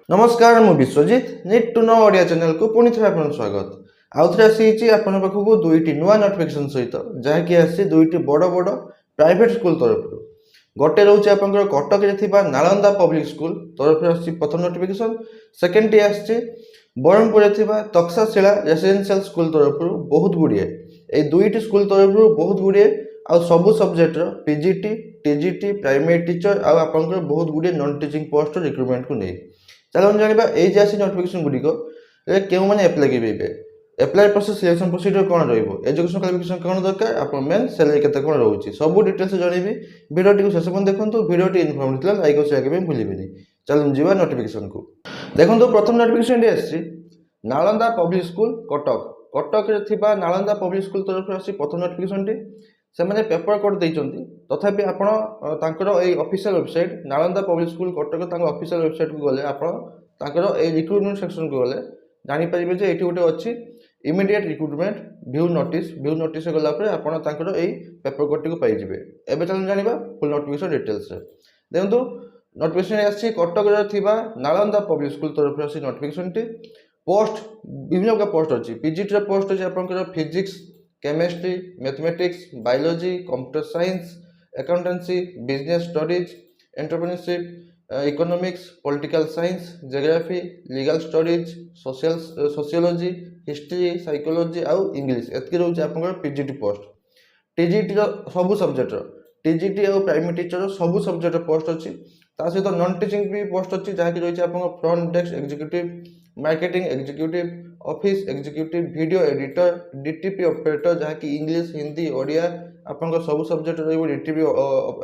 नमस्कार मु Biswajit need to know Odia channel को पुणी थे आपन स्वागत आउ थे आसी आपन पाखक दुईटी नुआ नोटिफिकेशन सहित जहाँकि आसी दुईटी बड़ बड़ प्राइवेट स्कूल तरफ गोटे रोचे आपंकर कटक में नालंदा पब्लिक स्कूल तरफ आसी प्रथम नोटिफिकेशन सेकेंड टी आसी ब्रह्मपुर तक्षशिला रेसिडेंशियल स्कूल तरफ बहुत गुड़िए ये दुईटी स्कूल तरफ बहुत गुड़िए आउ सबू सब्जेक्टर पीजीटी टीजीटी प्राइमरी टीचर आउ आपंकर बहुत गुड़िए नॉन टीचिंग पोस्ट रिक्रुटमेंट को नहीं चलो हम जाना ये जैसी नोटिफिकेशन गुड़िक क्यों मैंने एप्लाई करेंगे एप्लाई प्रोसेस सिलेक्शन प्रोसीजर कौन एजुकेशन क्वालिफिकेशन कौन दरकार आप मेन सैलरी केते कौन रोचे सब डिटेल्स जनइबी वीडियो को शेष देखो वीडियो इनफर्मेटिव लाइक और शेयर करने भूलिए चलो जीवा नोटिफिकेशन को देखो प्रथम नोटिफिकेशन आसी Nalanda public school Cuttack Cuttack Nalanda public school तरफ आसी प्रथम नोटिफिकेशन टी से मैंने पेपर कोड देइचंती तथापि आपण तांकर ए official website Nalanda public school Cuttack तांकर ऑफिशियल वेबसाइट को गले आपण तांकर ए रिक्रुटमेंट सेक्शन को गले जानि परिबे जे एठी गोटे अछि इमीडिएट रिक्रुटमेंट व्यू नोटिस गला पर आपण तांकर ए पेपर कोड को पाइ जिवे एबे चलन जानिबा फुल नोटिफिकेशन डिटेल्स देखंतु नोटिफिकेशन आछि कटक रे थिबा नालंदा पब्लिक स्कूल तरफ आछि नोटिफिकेशन टी पोस्ट विभिन्न प्रकार पोस्ट अछि पीजीटी रे पोस्ट अछि आपनकर physics chemistry mathematics biology computer science accountancy business studies entrepreneurship economics political science geography legal studies sociology history psychology आउ इंग्लिश एतकी रोचे आपनकर पीजीटी पोस्ट टीजीटी सब सब्जेक्ट टीजीटी आउ प्राइमरी टीचर सब सब्जेक्ट पोस्ट अच्छी ता सहित नॉन टीचिंग भी पोस्ट अच्छी जहाँकि रही है front desk executive marketing executive office executive video editor DTP operator जहाँकि इंग्लिश हिंदी ओडिया आपंकर सब सब्जेक्ट रही डीटीपी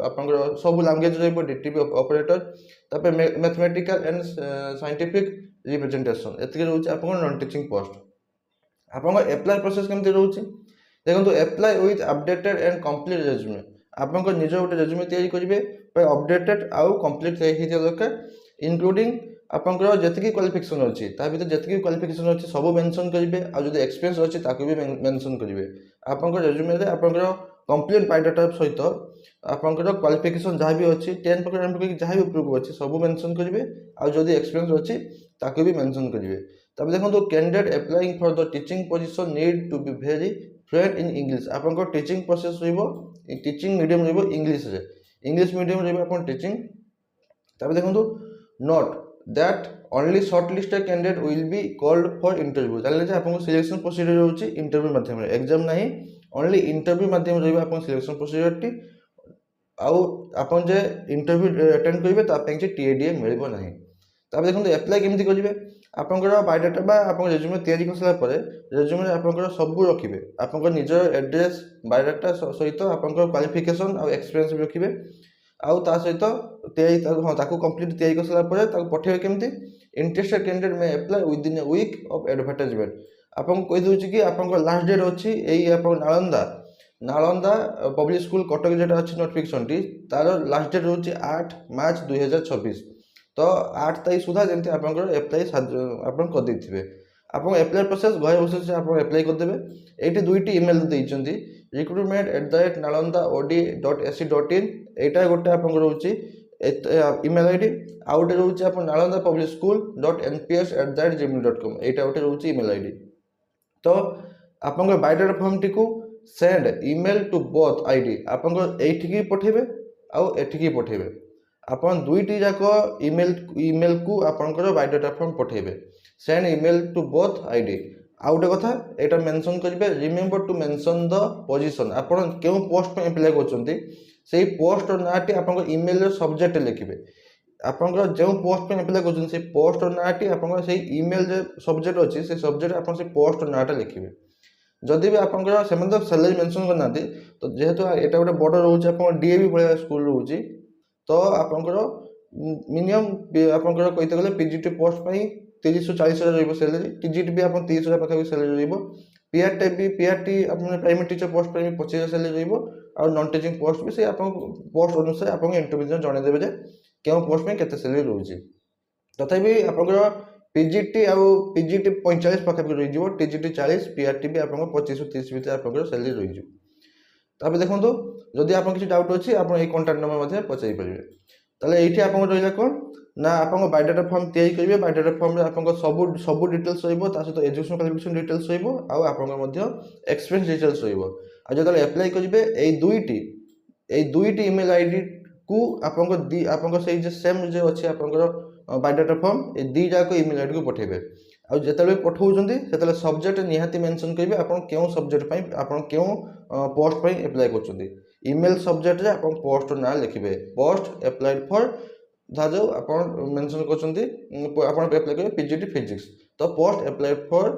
आपंकर सब लैंग्वेज रही डीटीपी ऑपरेटर तापर मैथमेटिकल एंड साइंटिफिक रिप्रेजेंटेशन एतके रोचे आपंकर नॉन टीचिंग पोस्ट आपंकर एप्लाई प्रोसेस केमती रोचे देखो apply with updated and complete resume आपंकर निज गोटे रेज्यूमे तैयारी करेंगे अपडेटेड आउ कंप्लीट दरकार इनक्लूडिंग आपंकर जतिकी क्वालिफिकेशन अच्छी भर जतिकी क्वालिफिकेशन अच्छी सब मेंशन करेंगे आउ जो एक्सपीरियंस अच्छी ताकू भी मेंशन करेंगे आपंकर रेज्यूमे रे आपंकर कंप्लीट बायोडाटा सहित आपंकर क्वालिफिकेशन जहाँ भी अच्छी 10 प्रकार आरंभ करके जहाँ भी उपयोग अच्छी सब मेंशन करेंगे आउ जो एक्सपीरियंस अच्छी ताकू भी मेंशन करेंगे तब देखो candidate applying for the teaching position need to be very fluent in English आपंकर teaching process teaching medium English medium रही टीचिंग तब देखो note that only shortlisted candidate will be called for interview जानिले आपको selection procedure होची interview माध्यम रे exam नहीं ओनली इंटरव्यू माध्यम रे आपन सिलेक्शन प्रोसीजर टी आउ आपन जे इंटरव्यू अटेंड करिवे ता पेंचे टीएडीए मिलबो नहीं तब देखो अप्लाई केमती करिवे आपनकर बायोडाटा बा आपन रेज्यूमे तैयारी करसला परे रेज्यूमे आपनकर सब रखिबे आपनकर निजर एड्रेस बायोडाटा सहित आपनकर क्वालिफिकेशन आ एक्सपीरियंस भी रखिबे आउ ता सहित तैयारी हाँ ताकू कंप्लीट तैयारी करसला परे ताकू पठेबे केमती इंटरेस्टेड कैंडिडेट में apply within a week of advertisement आपन कहि दोछि कि आपनकर लास्ट डेट अछि एई आपन नालंदा पब्लिक स्कूल कटक जेटा अछि नोटिफिकेशन टी तार लास्ट डेट होछि 8 मार्च 2026 तो 8 तारीख सुधा जेमती आपनकर अप्लाई आपन कर दैथिबे आपन अप्लाई प्रोसेस घर बसे आपन अप्लाई कर देबे एठी दुईटी ईमेल दैचंती recruitment@nalandaod.ac.in एटा गोटे आपन रोची ईमेल आईडी आउट रोची आपन नालंदा पब्लिक स्कूल .nps@gmail.com एटा गोटे रोची ईमेल आईडी तो आपन बायोडाटा फॉर्म टी को send email to both ID आपन एठी की पठेबे आउ एठी की पठेबे आपन दुईटी जाको ईमेल को आपनकर बायोडाटा फॉर्म पठेबे send email to both ID आउ गोटे कथा एटा मेंशन करिवे remember to mention the position आपन केउ पोस्ट पे अप्लाई करचंती सेही पोस्ट नाटी आपन ईमेल रे सब्जेक्ट लिखिबे आपन जो पोस्ट पे अप्लाई करचंती से पोस्ट नाटी आपन सेही ईमेल जे सब्जेक्ट अछि से सब्जेक्ट आपन से पोस्ट नाटा लिखिबे जदि भी आपन सेमन तो सैलरी मेंशन करनाती तो जेहेतु एटा गोटे बड़ रहउची आपन डीएवी भलिया स्कूल रहउची तो आपनकर मिनिमम आपनकर कहिते गले पीजीटी पोस्ट पई 30 से 40 हजार रहइबो सैलरी टीजीटी भी आपन 30 हजार पाखा सैलरी रहइबो पीआरटी आपन प्राइमरी टीचर पोस्ट पई 25 हजार सैलरी रहइबो और नॉन टीचिंग पोस्ट भी से आपन पोस्ट अनुसार आपन इंटरव्यू जणे देबे जे केउ पोस्ट में केते सैलरी रहउची तथापि आपनकर पीजीटी आउ पीजीटी 45 पाखा रहि जिवो टीजीटी 40 पीआरटी भी आपन 25 से 30 भीतर आपन सैलरी रहि जिवो तबे देखंतो जदि आपन किछि डाउट अछि आपन ए कांटेक्ट नंबर मध्ये पचारि परिबे ताले एठी आपन रहिला कोन ना आपन बायोडाटा फॉर्म तैयारी करिवे बायोडाटा फॉर्म रे आपन सब डिटेल्स रहिबो ता सहित एजुकेशन क्वालिफिकेशन डिटेल्स रहिबो आ आपन मध्य एक्सपीरियंस डिटेल्स रहिबो आ जतले अप्लाई करिवे ए दुईटी ईमेल आईडी को आपन से जे सेम जे अछि आपन बायोडाटा फॉर्म ए दी जाक ईमेल आईडी को पठेबे आ जतले पठाउजंती सेतले सब्जेक्ट निहाती मेंशन करिवे आपन केउ सब्जेक्ट पई आपन केउ पोस्ट पई अप्लाई करचंती ईमेल सब्जेक्ट रे आपन पोस्ट ना लिखिबे पोस्ट अप्लाइड फॉर धाजो आपण मेंशन करचंती आपण अप्लाई करिवे पीजीटी फिजिक्स तो post apply for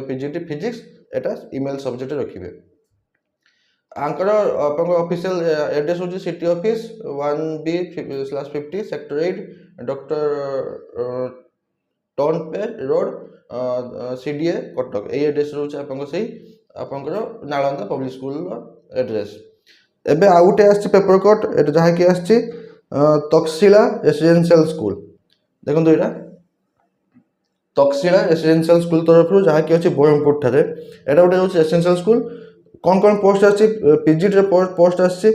PGT physics एटा ईमेल सब्जेक्ट रखिबे आंकर आपण ऑफिशियल एड्रेस होची city office 1B/50 sector 8 doctor टॉनपे रोड सीडीए कटक ए एड्रेस रोच आपण सही आपण नालंदा पब्लिक स्कूल एड्रेस एबे आउटे आछि पेपर कट एटा जहा कि आछि तक्षशिला रेसिडेंशियल स्कूल देखो तो तक्षशिला रेसिडेंशियल स्कूल तरफ जहाँ कि अच्छे ब्रह्मपुर ठारे एटा गोटे हूँ रेसिडेंशियल स्कूल कौन पोस्ट आसी पीजीटी रे पोस्ट आसी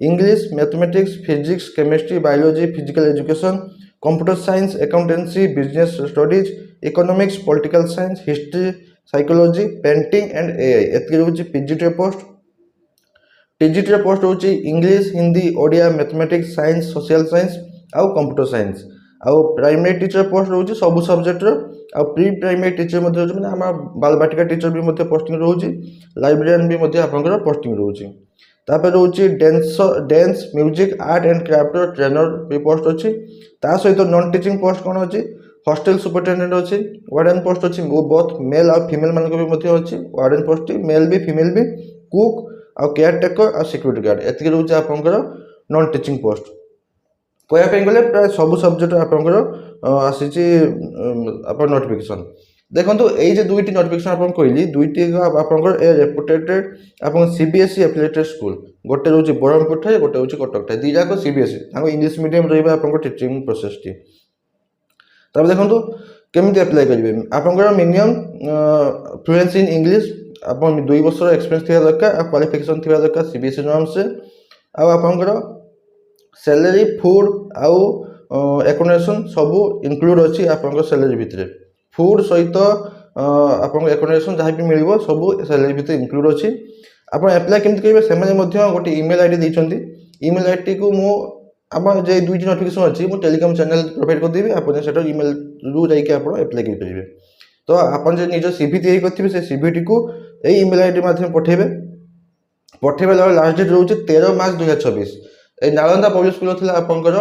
English mathematics physics chemistry biology physical education computer science accountancy business studies economics political science history psychology painting and AI एतके हूँ पीजीटी रे पोस्ट टीजीटी रे पोस्ट होची English Hindi Odia mathematics science social science आउ computer science आउ primary teacher post रोची सब subject रो आ प्री प्राइमरी टीचर मध्ये होची माने हम बालबाटिका टीचर भी मध्ये पोस्टिंग रोची लाइब्रेरियन भी मध्ये आपनकर पोस्टिंग रोची तापर रोची dance music art and craft trainer भी पोस्ट होची ता सहित नॉन टीचिंग पोस्ट कोन होची हॉस्टल सुपरिटेंडेंट होची वार्डन पोस्ट होची बोथ मेल और फीमेल मान को भी मध्ये होची वार्डन पोस्ट मेल भी फीमेल भी कुक और केयर टेकर और सिक्यूरिटी गार्ड एतिक रोचे आपनकर नॉन टीचिंग पोस्ट कहया पे गले प्राय सब सब्जेक्ट आपनकर आसीची आपन नोटिफिकेशन देखंतु एई जे दुईटी नोटिफिकेशन आपन कहली दुईटी आपनकर ए रेपुटेड आपन सीबीएसई एफिलिएटेड स्कूल गोटे रोचे ब्रह्मपुर ठारे गोटे होची कटक ठारे दी जाको सीबीएसई ताको इंग्लिश मीडियम रहबा आपनकर टीचिंग प्रोसेस टी तब देखंतु केमिति अप्लाई करिवे आपनकर मिनिमम फ्लुएंसी इन इंग्लिश आपन 2 वर्ष एक्सपीरियंस थिया दरकार क्वालिफिकेशन थिया दरकार सीबीएसई नॉर्म से आ आपनकर सैलरी फूड आउ एकोमोडेशन सब इंक्लूड अछि आपनकर सैलरी भितरे फूड सहित आपन एकोमोडेशन जहाँ भी मिलिबो सब सैलरी भितरे इंक्लूड अछि आपन अप्लाई केमिति करिवे सेमाने मध्ये गोटे ईमेल आईडी दैछंती ईमेल आईडी को मु आपन जे दुईटी नोटिफिकेशन अछि मु टेलीग्राम चैनल प्रोवाइड कर देबी आपन सेटा ईमेल रु जाई के आपन अप्लाई कर परिबे तो आपन जे निज सीवी तैयारी करथिबे से सीवीटी को ए ईमेल आईडी माध्यम पठेबे लास्ट डेट रहउछि 13 मार्च 2026 ए नालंदा पब्लिक स्कूल थिला आपनकर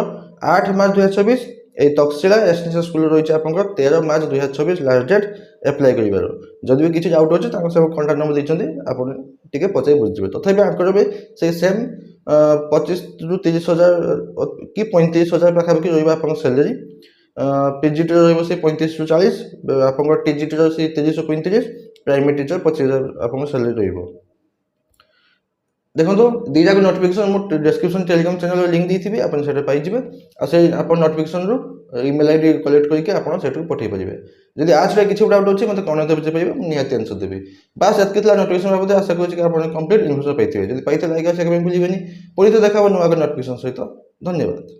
8 मार्च 2026 ए तक्षशिला रेसिडेंशियल स्कूल रहिछि आपनकर 13 मार्च 2026 लास्ट डेट अप्लाई करिबार जदि भी किछि डाउट अछि ताको सब कांटेक्ट नंबर दैछन्ती आपन टिके पचाई बुझिबे तथापि आकर बे से सेम 25 रु 30 हजार कि 35 हजार पाखापाखि रहिबा आपन सैलरी पीजीटी रहिबो से 35 रु 40 आपन टीजीटी रो से 30 रु 35 प्राइमरी टीचर 25,000 आपन सैलरी रहिबो देखो दी जाक नोटिफिकेशन मु डिस्क्रिप्शन टेलीग्राम चैनल लिंक देथिबी आपन सेटा पाई जिवे आ से आपन नोटिफिकेशन रो ईमेल आईडी कलेक्ट करके आपन सेटु पठै परिबे जदि आज रे किछि डाउट होछि मते कमेंट दे पाइबे निहाती आंसर देबी बस एतकितला नोटिफिकेशन बाबद आशा करूछि कि आपन कंप्लीट इन्फॉर्मेशन पाइथिबे जदि पाइते लाइक आ सेकमेंट भूलिबेनी पुरी तो देखाबो नुवा नोटिफिकेशन सहित धन्यवाद।